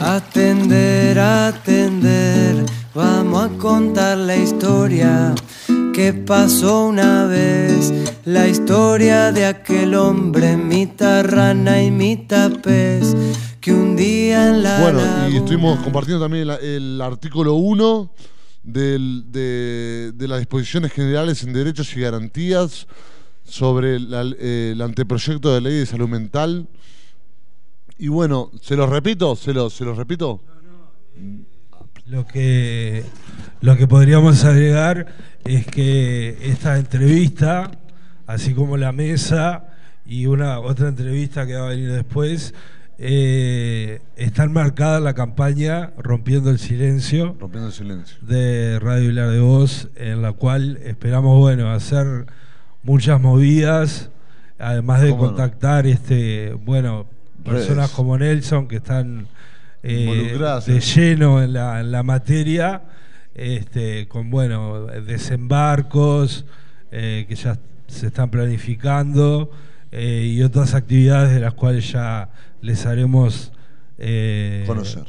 Atender, atender, vamos a contar la historia que pasó una vez, la historia de aquel hombre, mitad rana y mitad pez, que un día en la Bueno, y estuvimos compartiendo también el artículo 1 de las disposiciones generales en derechos y garantías sobre el anteproyecto de ley de salud mental. Y bueno, ¿se los repito? ¿Se los repito? Lo que podríamos agregar es que esta entrevista, así como la mesa y otra entrevista que va a venir después, está enmarcada en la campaña Rompiendo el Silencio de Radio Vilar de Voz, en la cual esperamos hacer muchas movidas, además de contactar personas como Nelson que están de lleno en la materia, con desembarcos que ya se están planificando, y otras actividades de las cuales ya les haremos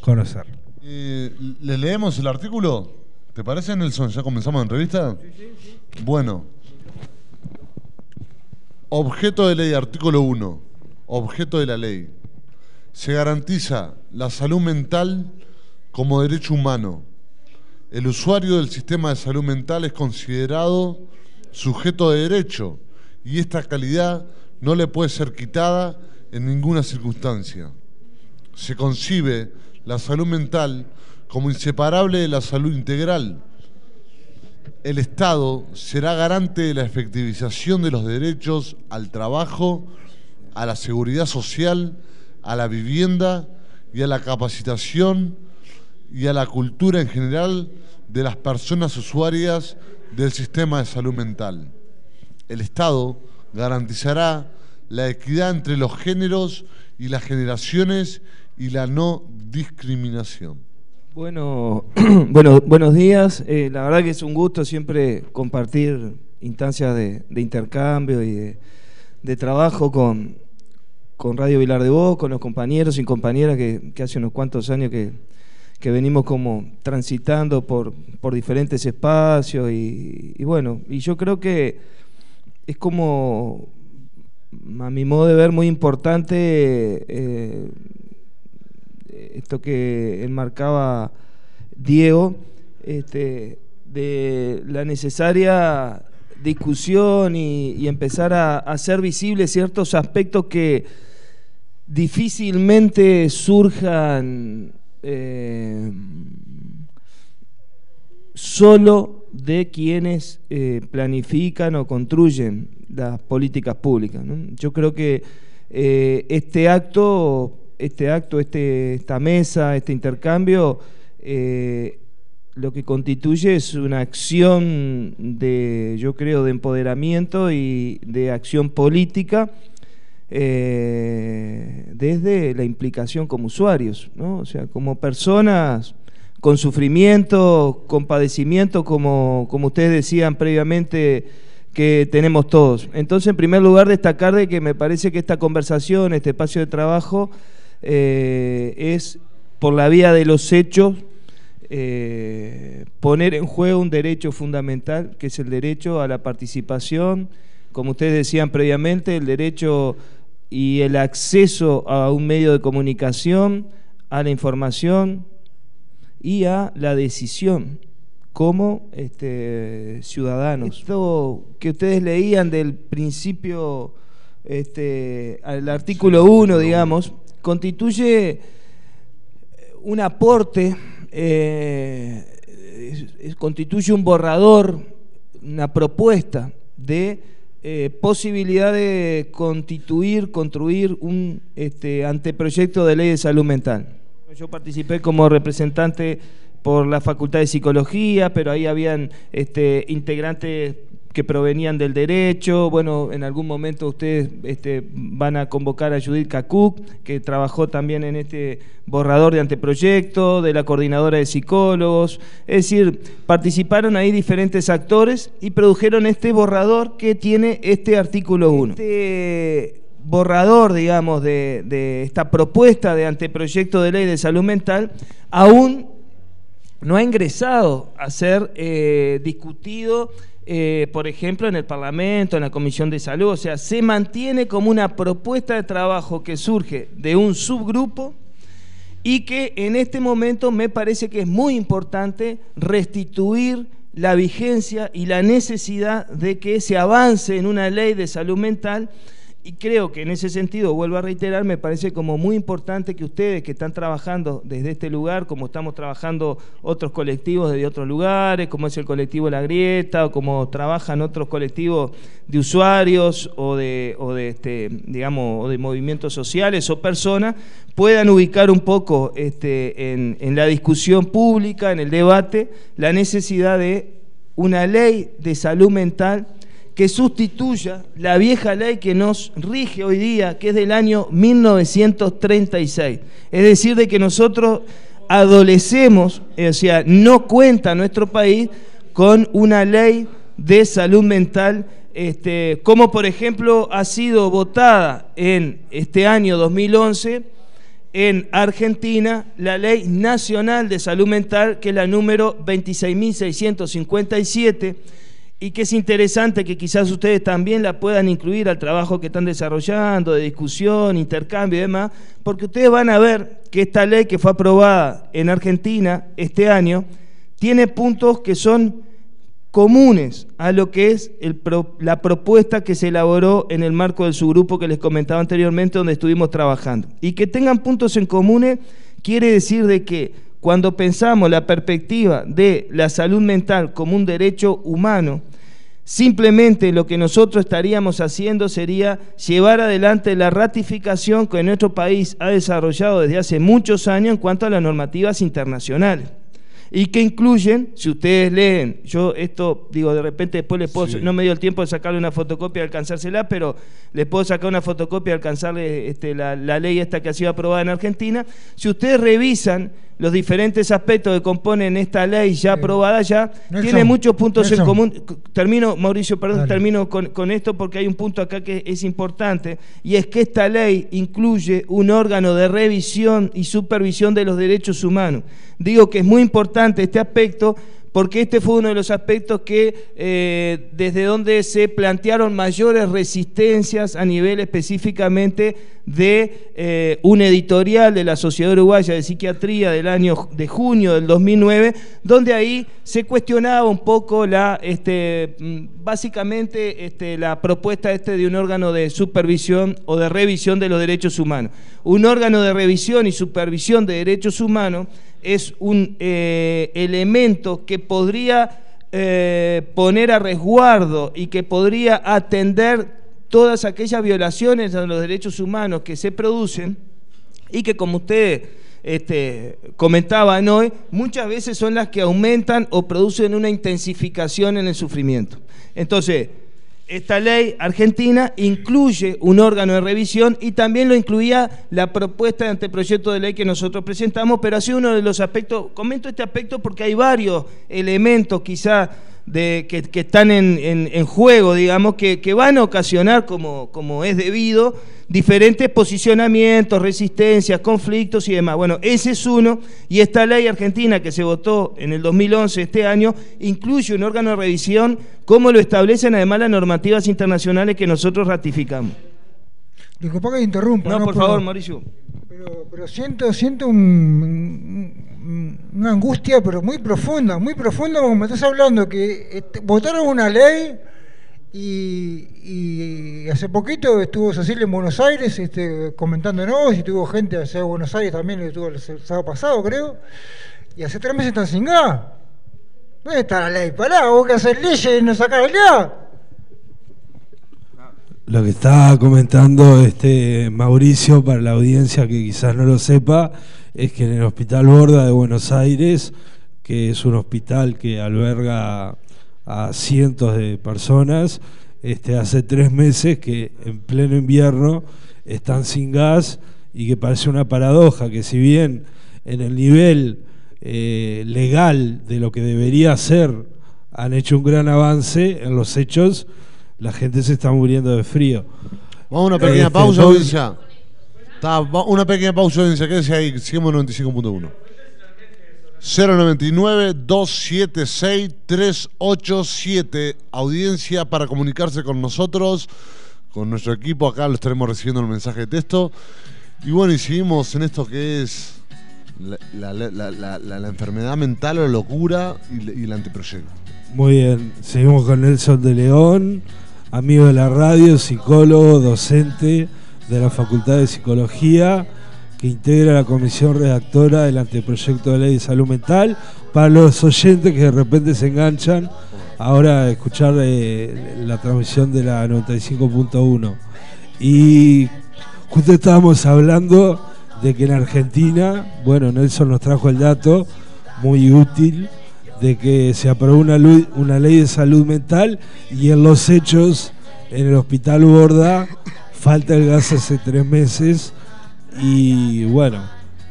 conocer. ¿Le leemos el artículo? ¿Te parece, Nelson? ¿Ya comenzamos la entrevista? Sí. Bueno. Objeto de ley, artículo 1. Objeto de la ley. Se garantiza la salud mental como derecho humano. El usuario del sistema de salud mental es considerado sujeto de derecho y esta calidad no le puede ser quitada en ninguna circunstancia. Se concibe la salud mental como inseparable de la salud integral. El Estado será garante de la efectivización de los derechos al trabajo, a la seguridad social, a la vivienda y a la capacitación y a la cultura en general de las personas usuarias del sistema de salud mental. El Estado garantizará la equidad entre los géneros y las generaciones y la no discriminación. Bueno, buenos días. La verdad que es un gusto siempre compartir instancias de intercambio y de trabajo con Radio Vilar de Voz, con los compañeros y compañeras que hace unos cuantos años que venimos como transitando por diferentes espacios y yo creo que es como, a mi modo de ver, muy importante esto que enmarcaba Diego, de la necesaria discusión y empezar a hacer visibles ciertos aspectos que difícilmente surjan solo de quienes planifican o construyen las políticas públicas, ¿no? Yo creo que esta mesa, este intercambio, lo que constituye es una acción de empoderamiento y de acción política, desde la implicación como usuarios, ¿no? O sea, como personas con sufrimiento, con padecimiento, como ustedes decían previamente, que tenemos todos. Entonces, en primer lugar, destacar de que me parece que esta conversación, este espacio de trabajo, es por la vía de los hechos, poner en juego un derecho fundamental, que es el derecho a la participación, como ustedes decían previamente, el derecho y el acceso a un medio de comunicación, a la información y a la decisión como ciudadanos. Esto que ustedes leían del principio al artículo 1, digamos, constituye un aporte, constituye un borrador, una propuesta de posibilidad de construir un anteproyecto de ley de salud mental. Yo participé como representante por la Facultad de Psicología, pero ahí habían integrantes que provenían del derecho. Bueno, en algún momento ustedes van a convocar a Judith Cacuc, que trabajó también en este borrador de anteproyecto, de la Coordinadora de Psicólogos. Es decir, participaron ahí diferentes actores y produjeron este borrador que tiene este artículo 1. borrador, digamos, de esta propuesta de anteproyecto de ley de salud mental aún no ha ingresado a ser discutido, por ejemplo, en el Parlamento, en la Comisión de Salud. O sea, se mantiene como una propuesta de trabajo que surge de un subgrupo y que en este momento me parece que es muy importante restituir la vigencia y la necesidad de que se avance en una ley de salud mental. Y creo que en ese sentido, vuelvo a reiterar, me parece como muy importante que ustedes que están trabajando desde este lugar, como estamos trabajando otros colectivos desde otros lugares, como es el colectivo La Grieta, o como trabajan otros colectivos de usuarios o de movimientos sociales o personas, puedan ubicar un poco en la discusión pública, en el debate, la necesidad de una ley de salud mental que sustituya la vieja ley que nos rige hoy día, que es del año 1936. Es decir, de que nosotros adolecemos, o sea, no cuenta nuestro país con una ley de salud mental, como por ejemplo ha sido votada en este año 2011 en Argentina la Ley Nacional de Salud Mental, que es la número 26.657, y que es interesante que quizás ustedes también la puedan incluir al trabajo que están desarrollando, de discusión, intercambio y demás, porque ustedes van a ver que esta ley que fue aprobada en Argentina este año tiene puntos que son comunes a lo que es la propuesta que se elaboró en el marco del subgrupo que les comentaba anteriormente, donde estuvimos trabajando. Y que tengan puntos en común quiere decir de que cuando pensamos la perspectiva de la salud mental como un derecho humano, simplemente lo que nosotros estaríamos haciendo sería llevar adelante la ratificación que nuestro país ha desarrollado desde hace muchos años en cuanto a las normativas internacionales. Y que incluyen, si ustedes leen, yo esto, digo, de repente después les puedo, sí, no me dio el tiempo de sacarle una fotocopia y alcanzársela, pero les puedo sacar una fotocopia y alcanzarle la ley esta que ha sido aprobada en Argentina. Si ustedes revisan los diferentes aspectos que componen esta ley ya aprobada ya, tiene muchos puntos en común. Termino, Mauricio, perdón, termino con esto porque hay un punto acá que es importante, y es que esta ley incluye un órgano de revisión y supervisión de los derechos humanos. Digo que es muy importante este aspecto porque este fue uno de los aspectos que desde donde se plantearon mayores resistencias a nivel específicamente de un editorial de la Sociedad Uruguaya de Psiquiatría del año de junio del 2009, donde ahí se cuestionaba un poco básicamente la propuesta de un órgano de supervisión o de revisión de los derechos humanos. Un órgano de revisión y supervisión de derechos humanos es un elemento que podría poner a resguardo y que podría atender todas aquellas violaciones a los derechos humanos que se producen y que, como ustedes comentaban hoy, muchas veces son las que aumentan o producen una intensificación en el sufrimiento. Entonces, esta ley argentina incluye un órgano de revisión y también lo incluía la propuesta de anteproyecto de ley que nosotros presentamos, pero ha sido uno de los aspectos. Comento este aspecto porque hay varios elementos quizá que están en juego, digamos, que van a ocasionar, como es debido, diferentes posicionamientos, resistencias, conflictos y demás. Bueno, ese es uno, y esta ley argentina que se votó en el 2011, este año, incluye un órgano de revisión, como lo establecen además las normativas internacionales que nosotros ratificamos. Disculpa que te interrumpa. No, por favor, Mauricio. Pero siento una angustia, pero muy profunda, como me estás hablando, que votaron una ley y hace poquito estuvo Cecilia en Buenos Aires comentándonos, y tuvo gente de Buenos Aires también, estuvo el sábado pasado, creo, y hace 3 meses están sin gas. ¿Dónde está la ley? Pará, vos que hacer leyes y no sacar el gas. Lo que está comentando Mauricio, para la audiencia que quizás no lo sepa, es que en el Hospital Borda de Buenos Aires, que es un hospital que alberga a cientos de personas, hace 3 meses que en pleno invierno están sin gas, y que parece una paradoja que, si bien en el nivel legal de lo que debería ser han hecho un gran avance, en los hechos la gente se está muriendo de frío. Vamos a una pequeña pausa, audiencia. Una pequeña pausa, audiencia. Quédese ahí, seguimos 95.1. 099-276-387. Audiencia para comunicarse con nosotros, con nuestro equipo. Acá lo estaremos recibiendo en el mensaje de texto. Y bueno, y seguimos en esto que es la enfermedad mental o la locura y el anteproyecto. Muy bien, seguimos con Nelson de León, amigo de la radio, psicólogo, docente de la Facultad de Psicología, que integra la comisión redactora del anteproyecto de ley de salud mental. Para los oyentes que de repente se enganchan ahora a escuchar la transmisión de la 95.1. Y justo estábamos hablando de que en Argentina, bueno, Nelson nos trajo el dato muy útil de que se aprobó una ley de salud mental y en los hechos en el Hospital Borda falta el gas hace 3 meses y bueno,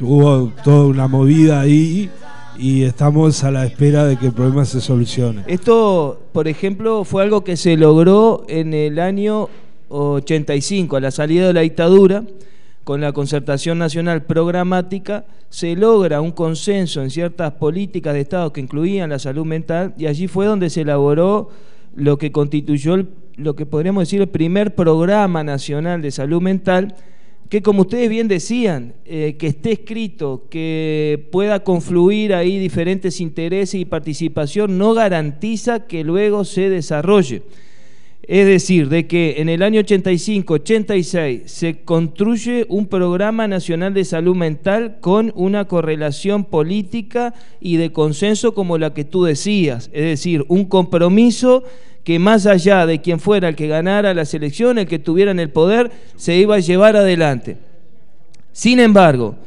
hubo toda una movida ahí y estamos a la espera de que el problema se solucione. Esto, por ejemplo, fue algo que se logró en el año 85, a la salida de la dictadura. Con la concertación nacional programática se logra un consenso en ciertas políticas de Estado que incluían la salud mental y allí fue donde se elaboró lo que constituyó lo que podríamos decir el primer programa nacional de salud mental, que como ustedes bien decían, que esté escrito, que pueda confluir ahí diferentes intereses y participación, no garantiza que luego se desarrolle. Es decir, de que en el año 85-86 se construye un programa nacional de salud mental con una correlación política y de consenso como la que tú decías. Es decir, un compromiso que más allá de quien fuera el que ganara las elecciones, el que tuviera en el poder, se iba a llevar adelante. Sin embargo,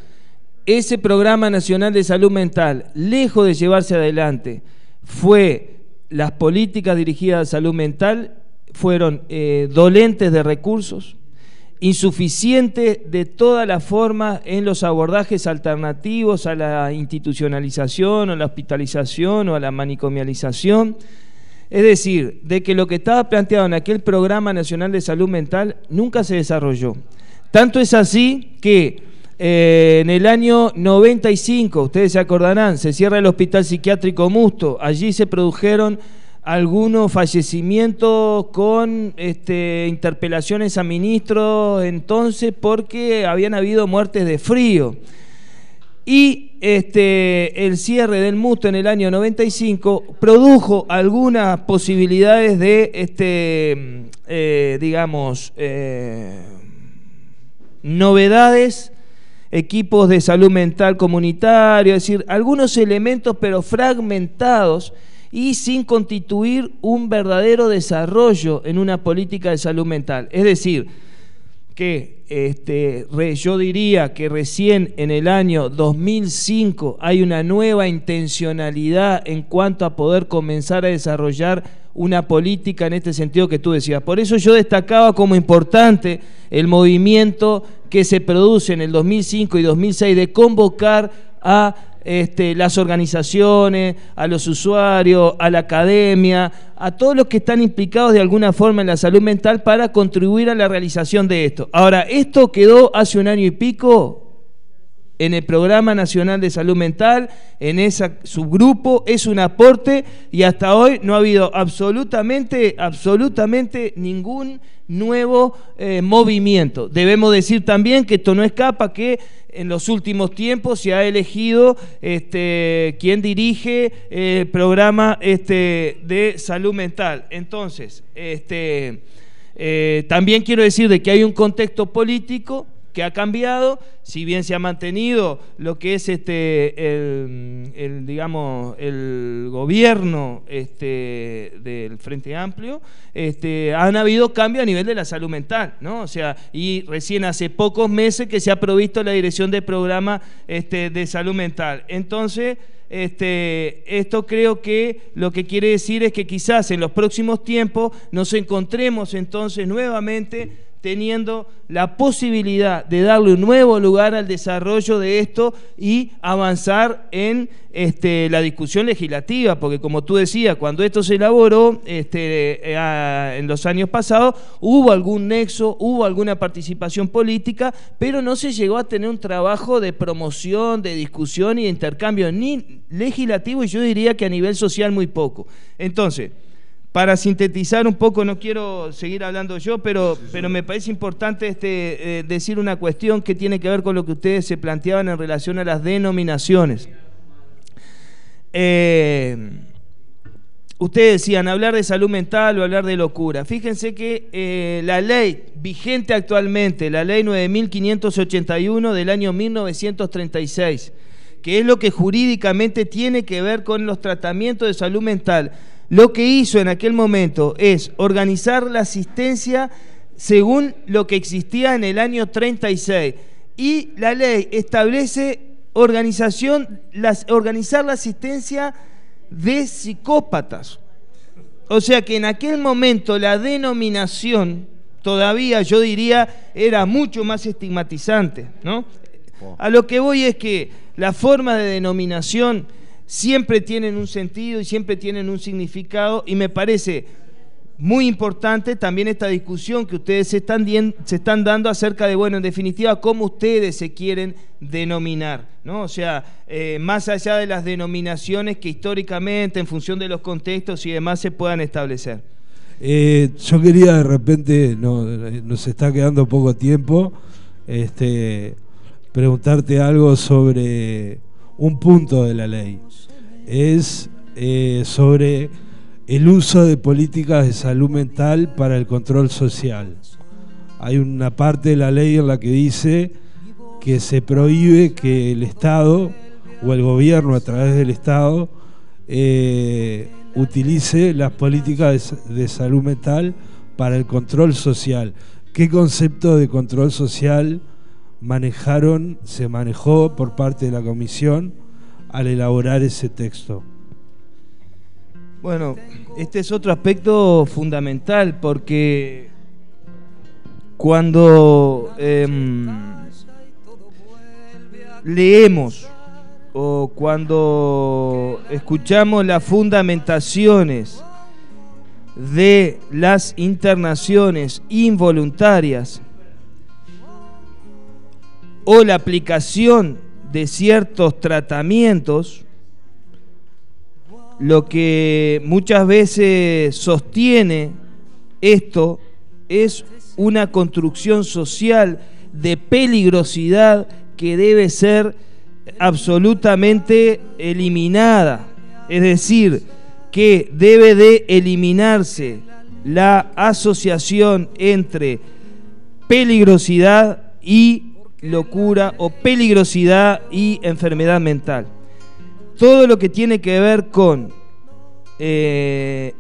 ese programa nacional de salud mental, lejos de llevarse adelante, las políticas dirigidas a salud mental fueron dolentes de recursos, insuficientes de todas las formas en los abordajes alternativos a la institucionalización o la hospitalización o a la manicomialización. Es decir, de que lo que estaba planteado en aquel Programa Nacional de Salud Mental nunca se desarrolló. Tanto es así que en el año 95, ustedes se acordarán, se cierra el Hospital Psiquiátrico Musto. Allí se produjeron algunos fallecimientos con interpelaciones a ministros entonces porque habían habido muertes de frío. Y el cierre del Musto en el año 95 produjo algunas posibilidades de, novedades, equipos de salud mental comunitario, es decir, algunos elementos pero fragmentados y sin constituir un verdadero desarrollo en una política de salud mental. Es decir, que yo diría que recién en el año 2005 hay una nueva intencionalidad en cuanto a poder comenzar a desarrollar una política en este sentido que tú decías. Por eso yo destacaba como importante el movimiento que se produce en el 2005 y 2006 de convocar a las organizaciones, a los usuarios, a la academia, a todos los que están implicados de alguna forma en la salud mental para contribuir a la realización de esto. Ahora, esto quedó hace 1 año y pico en el Programa Nacional de Salud Mental, en ese subgrupo, es un aporte y hasta hoy no ha habido absolutamente ningún nuevo movimiento. Debemos decir también que esto no escapa que en los últimos tiempos se ha elegido quien dirige el programa de salud mental. Entonces, también quiero decir de que hay un contexto político que ha cambiado, si bien se ha mantenido lo que es el gobierno del Frente Amplio, han habido cambios a nivel de la salud mental, ¿no? O sea, y recién hace pocos meses que se ha provisto la dirección del programa de salud mental. Entonces, esto creo que lo que quiere decir es que quizás en los próximos tiempos nos encontremos entonces nuevamente teniendo la posibilidad de darle un nuevo lugar al desarrollo de esto y avanzar en la discusión legislativa, porque como tú decías, cuando esto se elaboró en los años pasados, hubo algún nexo, hubo alguna participación política, pero no se llegó a tener un trabajo de promoción, de discusión y de intercambio, ni legislativo, y yo diría que a nivel social muy poco. Entonces, para sintetizar un poco, no quiero seguir hablando yo, pero me parece importante decir una cuestión que tiene que ver con lo que ustedes se planteaban en relación a las denominaciones. Ustedes decían hablar de salud mental o hablar de locura. Fíjense que la ley vigente actualmente, la ley 9581 del año 1936, que es lo que jurídicamente tiene que ver con los tratamientos de salud mental, lo que hizo en aquel momento es organizar la asistencia según lo que existía en el año 36. Y la ley establece organizar la asistencia de psicópatas. O sea que en aquel momento la denominación todavía, yo diría, era mucho más estigmatizante, ¿no? A lo que voy es que la forma de denominación siempre tienen un sentido y siempre tienen un significado, y me parece muy importante también esta discusión que ustedes se están dando acerca de, bueno, en definitiva, cómo ustedes se quieren denominar, ¿no? O sea, más allá de las denominaciones que históricamente, en función de los contextos y demás, se puedan establecer. Yo quería, de repente, nos está quedando poco tiempo, preguntarte algo sobre un punto de la ley. Es sobre el uso de políticas de salud mental para el control social. Hay una parte de la ley en la que dice que se prohíbe que el Estado o el gobierno a través del Estado utilice las políticas de salud mental para el control social. ¿Qué concepto de control social se manejó por parte de la Comisión al elaborar ese texto? Bueno, este es otro aspecto fundamental, porque cuando leemos o cuando escuchamos las fundamentaciones de las internaciones involuntarias o la aplicación de ciertos tratamientos, lo que muchas veces sostiene esto es una construcción social de peligrosidad que debe ser absolutamente eliminada. Es decir, que debe de eliminarse la asociación entre peligrosidad y locura, o peligrosidad y enfermedad mental. Todo lo que tiene que ver con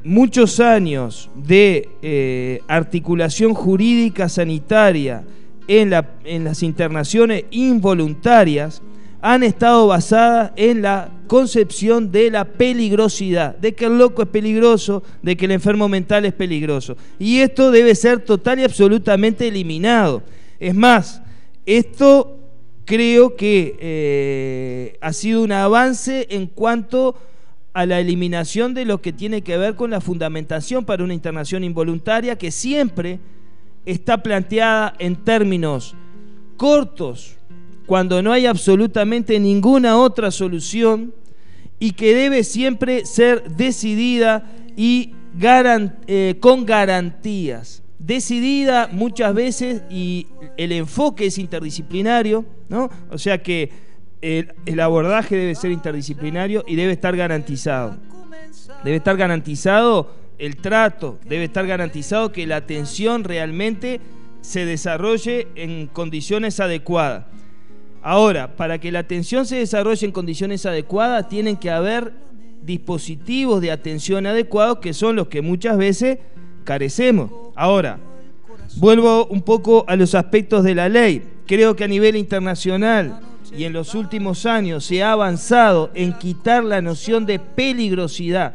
muchos años de articulación jurídica sanitaria en las internaciones involuntarias han estado basadas en la concepción de la peligrosidad, de que el loco es peligroso, de que el enfermo mental es peligroso. Y esto debe ser total y absolutamente eliminado. Es más, esto creo que ha sido un avance en cuanto a la eliminación de lo que tiene que ver con la fundamentación para una internación involuntaria, que siempre está planteada en términos cortos, cuando no hay absolutamente ninguna otra solución, y que debe siempre ser decidida y con garantías. Decidida muchas veces, y el enfoque es interdisciplinario, ¿no? O sea que el abordaje debe ser interdisciplinario y debe estar garantizado. Debe estar garantizado el trato, debe estar garantizado que la atención realmente se desarrolle en condiciones adecuadas. Ahora, para que la atención se desarrolle en condiciones adecuadas, tienen que haber dispositivos de atención adecuados, que son los que muchas veces carecemos. Ahora, vuelvo un poco a los aspectos de la ley. Creo que a nivel internacional y en los últimos años se ha avanzado en quitar la noción de peligrosidad.